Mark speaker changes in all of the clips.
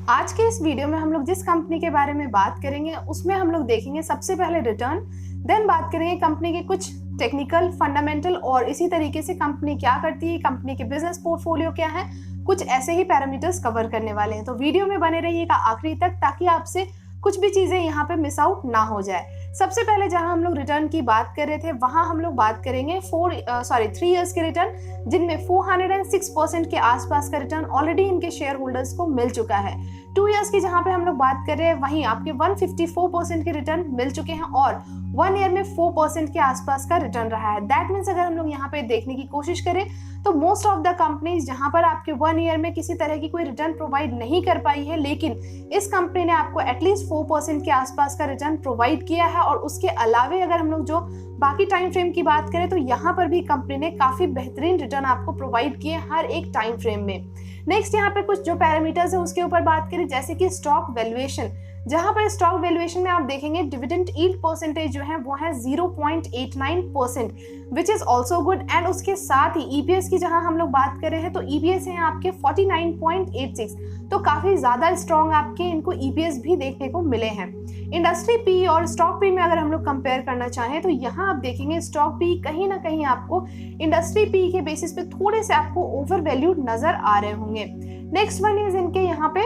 Speaker 1: आज के इस वीडियो में हम लोग जिस कंपनी के बारे में बात करेंगे उसमें हम लोग देखेंगे सबसे पहले रिटर्न, देन बात करेंगे कंपनी के कुछ टेक्निकल, फंडामेंटल और इसी तरीके से कंपनी क्या करती है, कंपनी के बिजनेस पोर्टफोलियो क्या है, कुछ ऐसे ही पैरामीटर्स कवर करने वाले हैं। तो वीडियो में बने रहिएगा आखिरी तक ताकि आपसे कुछ भी चीजें यहाँ पे मिस आउट ना हो जाए। सबसे पहले जहां हम लोग रिटर्न की बात कर रहे थे वहां हम लोग बात करेंगे 3 इयर्स के रिटर्न, जिनमें 406% के आसपास का रिटर्न ऑलरेडी इनके शेयर होल्डर्स को मिल चुका है। 2 इयर्स की जहां पे हम लोग बात कर रहे हैं वहीं आपके 154% के रिटर्न मिल चुके हैं और 1 ईयर में 4% के आसपास का रिटर्न रहा है। दैट मीन्स अगर हम लोग यहाँ पे देखने की कोशिश करें तो मोस्ट ऑफ द कंपनीज जहां पर आपके 1 ईयर में किसी तरह की कोई रिटर्न प्रोवाइड नहीं कर पाई है, लेकिन इस कंपनी ने आपको एटलीस्ट 4% के आसपास का रिटर्न प्रोवाइड किया है। और उसके अलावे अगर हम लोग जो बाकी टाइम फ्रेम की बात करें तो यहाँ पर भी कंपनी ने काफी बेहतरीन रिटर्न आपको प्रोवाइड किए हर एक टाइम फ्रेम में। नेक्स्ट यहाँ पे कुछ जो पैरामीटर्स है उसके ऊपर बात करें, जैसे कि स्टॉक वैल्यूएशन, जहां पर स्टॉक वैल्यूएशन में आप देखेंगे डिविडेंड यील्ड परसेंटेज जो है वो है 0.89%, which is also good. And उसके साथ ही ईपीएस की जहां हम लोग बात कर रहे हैं तो ईपीएस है आपके 49.86, तो काफी ज्यादा स्ट्रॉन्ग आपके इनको ईपीएस भी देखने को मिले हैं। इंडस्ट्री पी और स्टॉक पी में अगर हम लोग कंपेयर करना चाहें तो यहाँ आप देखेंगे स्टॉक पी कहीं ना कहीं आपको इंडस्ट्री पी के बेसिस पे थोड़े से आपको ओवर वैल्यूड नजर आ रहे होंगे। नेक्स्ट वन इज इनके यहाँ पे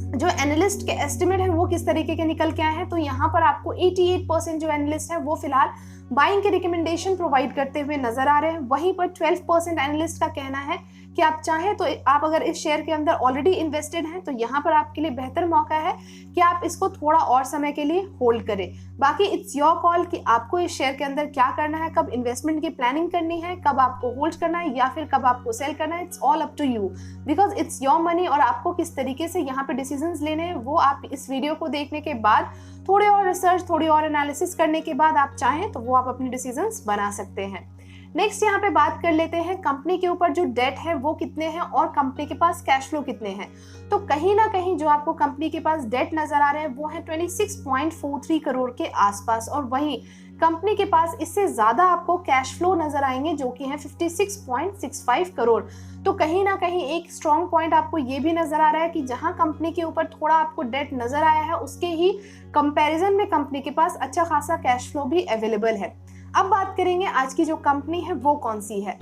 Speaker 1: जो एनालिस्ट के एस्टिमेट है वो किस तरीके के निकल के आए हैं, तो यहाँ पर आपको 88% जो एनालिस्ट है वो फिलहाल बाइंग के रिकमेंडेशन प्रोवाइड करते हुए नजर आ रहे हैं। वहीं पर 12% एनालिस्ट का कहना है कि आप चाहें तो आप अगर इस शेयर के अंदर ऑलरेडी इन्वेस्टेड हैं तो यहाँ पर आपके लिए बेहतर मौका है कि आप इसको थोड़ा और समय के लिए होल्ड करें। बाकी इट्स योर कॉल कि आपको इस शेयर के अंदर क्या करना है, कब इन्वेस्टमेंट की प्लानिंग करनी है, कब आपको होल्ड करना है या फिर कब आपको सेल करना है। It's all up to you because it's your money और आपको किस तरीके से यहाँ पे डिसीजंस लेने हैं वो आप इस वीडियो को देखने के बाद थोड़े और रिसर्च, थोड़ी और एनालिसिस करने के बाद आप चाहें तो वो आप अपने डिसीजंस बना सकते हैं। नेक्स्ट यहाँ पे बात कर लेते हैं कंपनी के ऊपर जो डेट है वो कितने हैं और कंपनी के पास कैश फ्लो कितने हैं। तो कहीं ना कहीं जो आपको कंपनी के पास डेट नजर आ रहे हैं वो है 26.43 करोड़ के आसपास, और वहीं कंपनी के पास इससे ज्यादा आपको कैश फ्लो नजर आएंगे जो कि है 56.65 करोड़। तो कहीं ना कहीं एक स्ट्रॉन्ग पॉइंट आपको ये भी नजर आ रहा है कि जहां कंपनी के ऊपर थोड़ा आपको डेट नजर आया है उसके ही कंपैरिजन में कंपनी के पास अच्छा खासा कैश फ्लो भी अवेलेबल है। अब बात करेंगे आज की जो कंपनी है वो कौन सी है।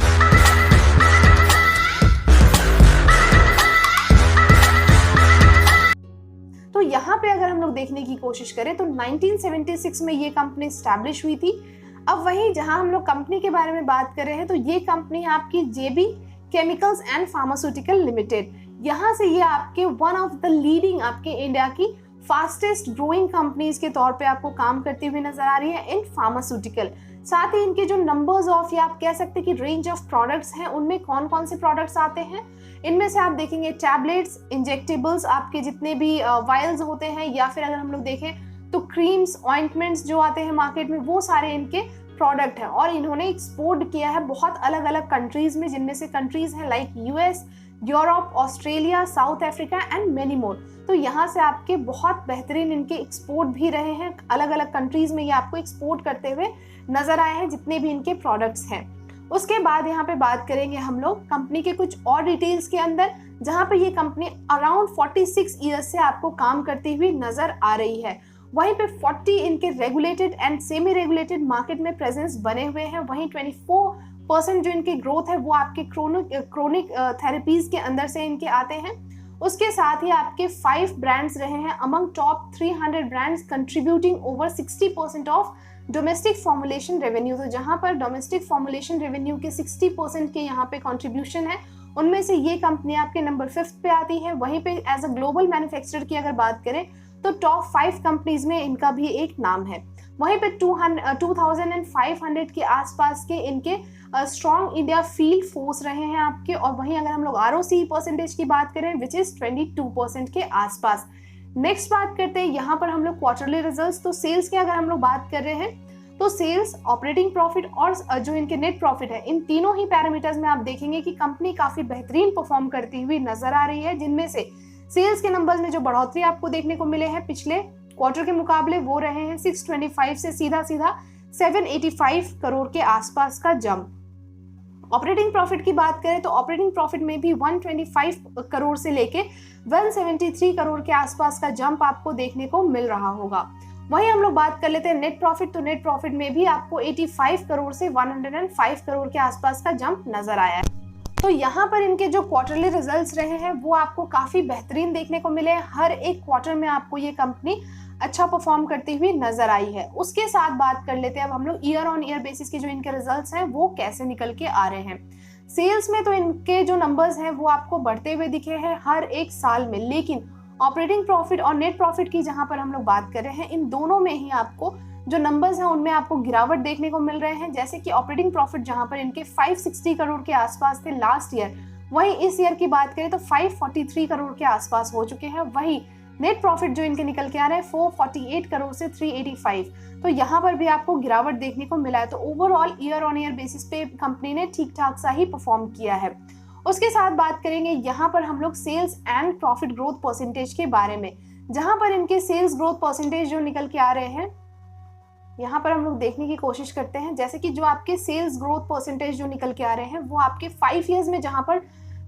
Speaker 1: तो यहाँ पे अगर हम लोग देखने की कोशिश करें तो 1976 में ये कंपनी स्टैब्लिश हुई थी। अब वहीं जहां हम लोग कंपनी के बारे में बात कर रहे हैं तो ये कंपनी है आपकी जेबी केमिकल्स एंड फार्मास्यूटिकल लिमिटेड। यहाँ से ये आपके वन ऑफ द लीडिंग आपके इंडिया की फास्टेस्ट ग्रोइंग कंपनीज के तौर पे आपको काम करती हुई नजर आ रही है इन फार्मास्यूटिकल। साथ ही इनके जो नंबर्स ऑफ या आप कह सकते हैं कि रेंज ऑफ प्रोडक्ट्स हैं उनमें कौन कौन से प्रोडक्ट्स आते हैं, इनमें से आप देखेंगे टैबलेट्स, इंजेक्टेबल्स, आपके जितने भी वायल्स होते हैं या फिर अगर हम लोग देखें तो क्रीम्स, ऑइंटमेंट्स जो आते हैं मार्केट में वो सारे इनके प्रोडक्ट हैं। और इन्होंने एक्सपोर्ट किया है बहुत अलग अलग कंट्रीज में, जिनमें से कंट्रीज हैं like US, Europe, Australia, south Africa and many more. तो यहाँ से आपके बहुत बेहतरीन इनके एक्सपोर्ट भी रहे हैं, अलग अलग कंट्रीज में ये आपको एक्सपोर्ट करते हुए नजर आए हैं जितने भी इनके प्रोडक्ट्स हैं। उसके बाद यहाँ पे बात करेंगे हम लोग कंपनी के कुछ और डिटेल्स के अंदर, जहाँ पे ये कंपनी अराउंड 46 ईयर्स से आपको काम करती हुई नजर आ रही है। वहीं पे 40 इनके regulated and semi regulated market में प्रेजेंस बने हुए हैं। वहीं 24% जो इनके ग्रोथ है वो आपके क्रोनिक थेरेपीज के अंदर से इनके आते हैं। उसके साथ ही आपके 5 ब्रांड्स रहे हैं among top 300 brands, contributing over 60% of domestic formulation revenue. तो जहां पर डोमेस्टिक फॉर्मुलेशन रेवेन्यू के 60% के यहाँ पे कंट्रीब्यूशन है, उनमें से ये कंपनी आपके नंबर 5 पे आती है। वहीं पे एज अ ग्लोबल मैन्युफैक्चरर की अगर बात करें तो टॉप 5 कंपनीज में इनका भी एक नाम है। वहीं पे 2500 के आसपास के इनके स्ट्रॉन्ग इंडिया फील्ड फोर्स रहे हैं आपके। और वहीं अगर हम लोग ROCE परसेंटेज की बात करें विच इज 22% के आसपास। नेक्स्ट बात करते हैं यहाँ पर हम लोग क्वार्टरली रिजल्ट्स। तो सेल्स की अगर हम लोग बात कर रहे हैं तो सेल्स, ऑपरेटिंग प्रॉफिट और जो इनके नेट प्रॉफिट है, इन तीनों ही पैरामीटर्स में आप देखेंगे कि कंपनी काफी बेहतरीन परफॉर्म करती हुई नजर आ रही है, जिनमें से सेल्स के नंबर्स में जो बढ़ोतरी आपको देखने को मिले हैं पिछले क्वार्टर के मुकाबले वो रहे हैं 625 से सीधा 785 करोड़ के आसपास का जंप। ऑपरेटिंग प्रॉफिट की बात करें तो ऑपरेटिंग प्रॉफिट में भी 125 करोड़ से लेके 173 करोड़ के आसपास का जंप आपको देखने को मिल रहा होगा। वहीं हम लोग बात कर लेते हैं नेट प्रॉफिट, तो नेट प्रॉफिट में भी आपको 85 करोड़ से 105 करोड़ के आसपास का जंप नजर आया है। तो यहाँ पर इनके जो क्वार्टरली रिजल्ट्स रहे हैं वो आपको काफी बेहतरीन देखने को मिले। हर एक क्वार्टर में आपको ये कंपनी अच्छा परफॉर्म करती हुई नजर आई है। उसके साथ बात कर लेते हैं अब हम लोग ईयर ऑन ईयर बेसिस के जो इनके रिजल्ट्स हैं वो कैसे निकल के आ रहे हैं। सेल्स में तो इनके जो नंबर्स हैं वो आपको बढ़ते हुए दिखे हैं हर एक साल में, लेकिन ऑपरेटिंग प्रॉफिट और नेट प्रॉफिट की जहां पर हम लोग बात कर रहे हैं, इन दोनों में ही आपको जो नंबर्स हैं उनमें आपको गिरावट देखने को मिल रहे हैं। जैसे कि ऑपरेटिंग प्रॉफिट जहां पर इनके 560 करोड़ के आसपास थे लास्ट ईयर, वहीं इस ईयर की बात करें तो 543 करोड़ के आसपास हो चुके हैं। वहीं नेट प्रॉफिट जो इनके निकल के आ रहे हैं 448 करोड़ से 385, तो यहाँ पर भी आपको गिरावट देखने को मिला है। तो overall year on year basis पे कंपनी ने ठीक ठाक सा ही परफॉर्म किया है। उसके साथ बात करेंगे यहाँ पर हम लोग sales and profit growth percentage के बारे में, जहां पर इनके सेल्स ग्रोथ परसेंटेज जो निकल के आ रहे हैं यहाँ पर हम लोग देखने की कोशिश करते हैं। जैसे कि जो आपके सेल्स ग्रोथ परसेंटेज जो निकल के आ रहे हैं वो आपके 5 इयर्स में जहां पर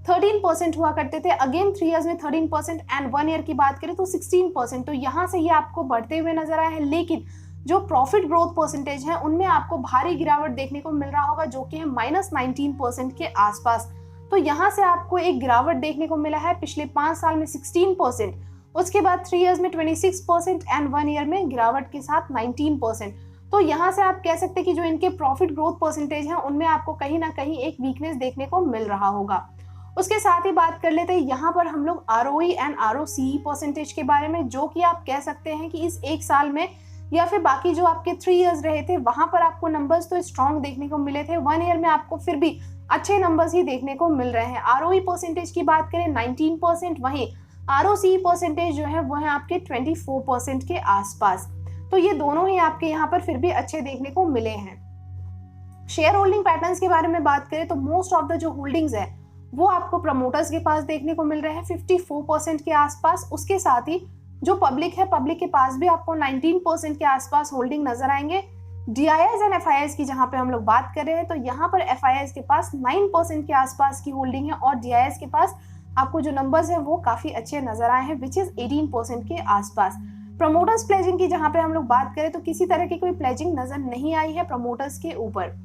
Speaker 1: 13% हुआ करते थे, अगेन 3 इयर्स में 13% एंड 1 ईयर की बात करें तो 16%, तो यहाँ से ये आपको बढ़ते हुए नजर आए हैं। लेकिन जो प्रॉफिट ग्रोथ परसेंटेज है उनमें आपको भारी गिरावट देखने को मिल रहा होगा, जो कि है -19% के आसपास। तो यहाँ से आपको एक गिरावट देखने को मिला है पिछले 5 साल में 16%, उसके बाद 3 इयर्स में 26% एंड 1 ईयर में गिरावट के साथ 19%। तो यहाँ से आप कह सकते हैं कि जो इनके प्रॉफिट ग्रोथ परसेंटेज हैं उनमें आपको कहीं ना कहीं एक वीकनेस देखने को मिल रहा होगा। उसके साथ ही बात कर लेते हैं यहाँ पर हम लोग ROE एंड ROCE परसेंटेज के बारे में, जो कि आप कह सकते हैं कि इस एक साल में या फिर बाकी जो आपके 3 इयर्स रहे थे वहां पर आपको नंबर्स तो स्ट्रॉन्ग देखने को मिले थे, 1 ईयर में आपको फिर भी अच्छे नंबर्स ही देखने को मिल रहे हैं। ROE परसेंटेज की बात करें 19%, वहीं ROCE परसेंटेज जो है वो है आपके 24% के आसपास। तो ये दोनों ही आपके यहाँ पर फिर भी अच्छे देखने को मिले हैं। शेयर होल्डिंग पैटर्न्स के बारे में बात करें तो मोस्ट ऑफ द जो होल्डिंग्स है वो आपको प्रमोटर्स के पास देखने को मिल रहे हैं 54% के आसपास। उसके साथ ही जो पब्लिक है, पब्लिक के पास भी आपको 19% के आसपास होल्डिंग नजर आएंगे। DIIs एंड FIIs की जहां पे हम लोग बात कर रहे हैं तो यहाँ पर FIIs के पास 9% के आसपास की होल्डिंग है और DIIs के पास आपको जो नंबर्स है वो काफी अच्छे नजर आए हैं, विच इज 18% के आसपास। प्रमोटर्स प्लेजिंग की जहां पे हम लोग बात करें तो किसी तरह की कोई प्लेजिंग नजर नहीं आई है प्रमोटर्स के ऊपर।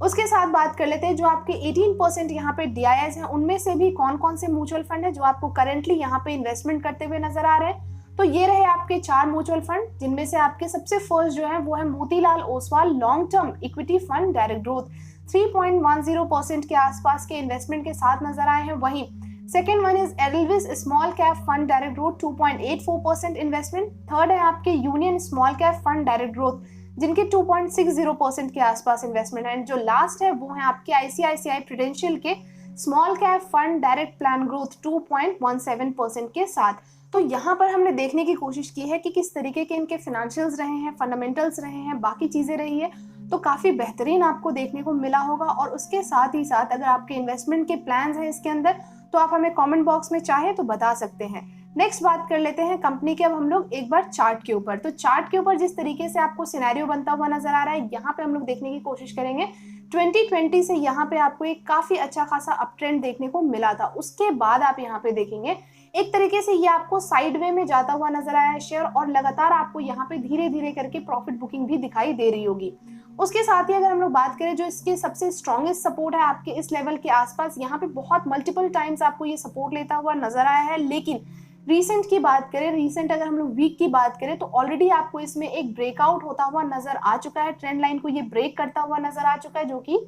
Speaker 1: उसके साथ बात कर लेते हैं जो आपके 18% यहाँ पे DIIs हैं उनमें से भी कौन कौन से म्यूचुअल फंड है जो आपको करेंटली यहाँ पे इन्वेस्टमेंट करते हुए नजर आ रहे हैं। तो ये रहे आपके 4 म्यूचुअल फंड, जिनमें से आपके सबसे फर्स्ट जो है वो है Motilal Oswal long term equity fund direct growth, 3.10% के आसपास के इन्वेस्टमेंट के साथ नजर आए हैं। वहीं second one is Edelweiss small cap fund direct growth, 2.84% investment. Third है आपके union small cap fund direct growth, जिनके 2.60% के आसपास इन्वेस्टमेंट है। जो लास्ट है वो है आपके ICICI प्रूडेंशियल के small cap fund direct plan growth 2.17% के साथ। तो यहाँ पर हमने देखने की कोशिश की है कि किस तरीके के इनके फाइनेंशियल्स रहे हैं, फंडामेंटल्स रहे हैं, बाकी चीजें रही है, तो काफी बेहतरीन आपको देखने को मिला होगा। और उसके साथ ही साथ अगर आपके इन्वेस्टमेंट के प्लान्स हैं इसके अंदर तो आप हमें कमेंट बॉक्स में चाहे तो बता सकते हैं। नेक्स्ट बात कर लेते हैं कंपनी के अब हम लोग एक बार चार्ट के ऊपर। तो चार्ट के ऊपर जिस तरीके से आपको सिनेरियो बनता हुआ नजर आ रहा है, यहाँ पे हम लोग देखने की कोशिश करेंगे 2020 से यहाँ पे आपको एक काफी अच्छा खासा अप ट्रेंड देखने को मिला था। उसके बाद आप यहाँ पे देखेंगे एक तरीके से ये आपको साइड वे में जाता हुआ नजर आया है शेयर, और लगातार आपको यहाँ पे धीरे धीरे करके प्रॉफिट बुकिंग भी दिखाई दे रही होगी। उसके साथ ही अगर हम लोग बात करें जो इसके सबसे स्ट्रॉन्गेस्ट सपोर्ट है आपके इस लेवल के आसपास, यहाँ पे बहुत मल्टीपल टाइम्स आपको ये सपोर्ट लेता हुआ नजर आया है। लेकिन रीसेंट की बात करें, रीसेंट अगर हम लोग वीक की बात करें तो ऑलरेडी आपको इसमें एक ब्रेकआउट होता हुआ नजर आ चुका है, ट्रेंड लाइन को ये ब्रेक करता हुआ नजर आ चुका है, जो कि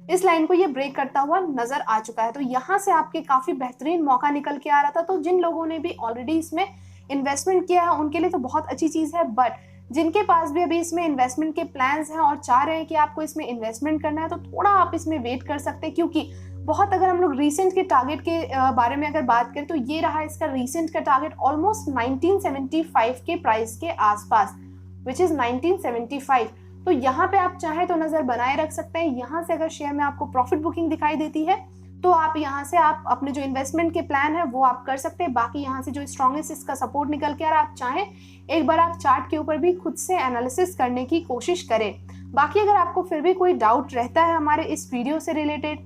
Speaker 1: इस लाइन को ये ब्रेक करता हुआ नजर आ चुका है। तो यहाँ से आपके काफी बेहतरीन मौका निकल के आ रहा था। तो जिन लोगों ने भी ऑलरेडी इसमें इन्वेस्टमेंट किया है उनके लिए तो बहुत अच्छी चीज है, बट जिनके पास भी अभी इसमें इन्वेस्टमेंट के प्लान्स हैं और चाह रहे हैं कि आपको इसमें इन्वेस्टमेंट करना है तो थोड़ा आप इसमें वेट कर सकते हैं, क्योंकि बहुत अगर हम लोग रीसेंट के टारगेट के बारे में अगर बात करें तो ये रहा इसका रीसेंट का टारगेट ऑलमोस्ट 1975 के प्राइस के आसपास, विच इज 1975। तो यहाँ पे आप चाहे तो नजर बनाए रख सकते हैं। यहाँ से अगर शेयर में आपको प्रॉफिट बुकिंग दिखाई देती है तो आप यहाँ से आप अपने जो इन्वेस्टमेंट के प्लान है वो आप कर सकते हैं। बाकी यहाँ से जो स्ट्रॉन्गेस्ट इसका सपोर्ट निकल के आ रहा है, आप चाहें एक बार आप चार्ट के ऊपर भी खुद से एनालिसिस करने की कोशिश करें। बाकी अगर आपको फिर भी कोई डाउट रहता है हमारे इस वीडियो से रिलेटेड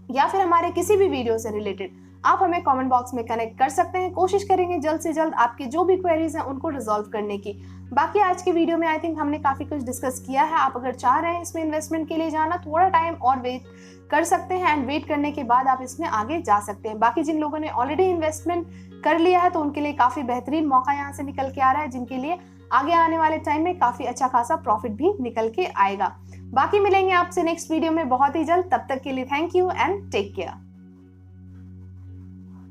Speaker 1: या फिर हमारे किसी भी वीडियो से रिलेटेड, आप हमें कमेंट बॉक्स में कनेक्ट कर सकते हैं। कोशिश करेंगे जल्द से जल्द आपकी जो भी क्वेरीज हैं उनको रिजॉल्व करने की। बाकी आज की वीडियो में आई थिंक हमने काफ़ी कुछ डिस्कस किया है। आप अगर चाह रहे हैं इसमें इन्वेस्टमेंट के लिए जाना, थोड़ा टाइम और वेट कर सकते हैं एंड वेट करने के बाद आप इसमें आगे जा सकते हैं। बाकी जिन लोगों ने ऑलरेडी इन्वेस्टमेंट कर लिया है तो उनके लिए काफ़ी बेहतरीन मौका यहाँ से निकल के आ रहा है, जिनके लिए आगे आने वाले टाइम में काफ़ी अच्छा खासा प्रॉफिट भी निकल के आएगा। बाकी मिलेंगे आपसे नेक्स्ट वीडियो में बहुत ही जल्द। तब तक के लिए thank you and take care.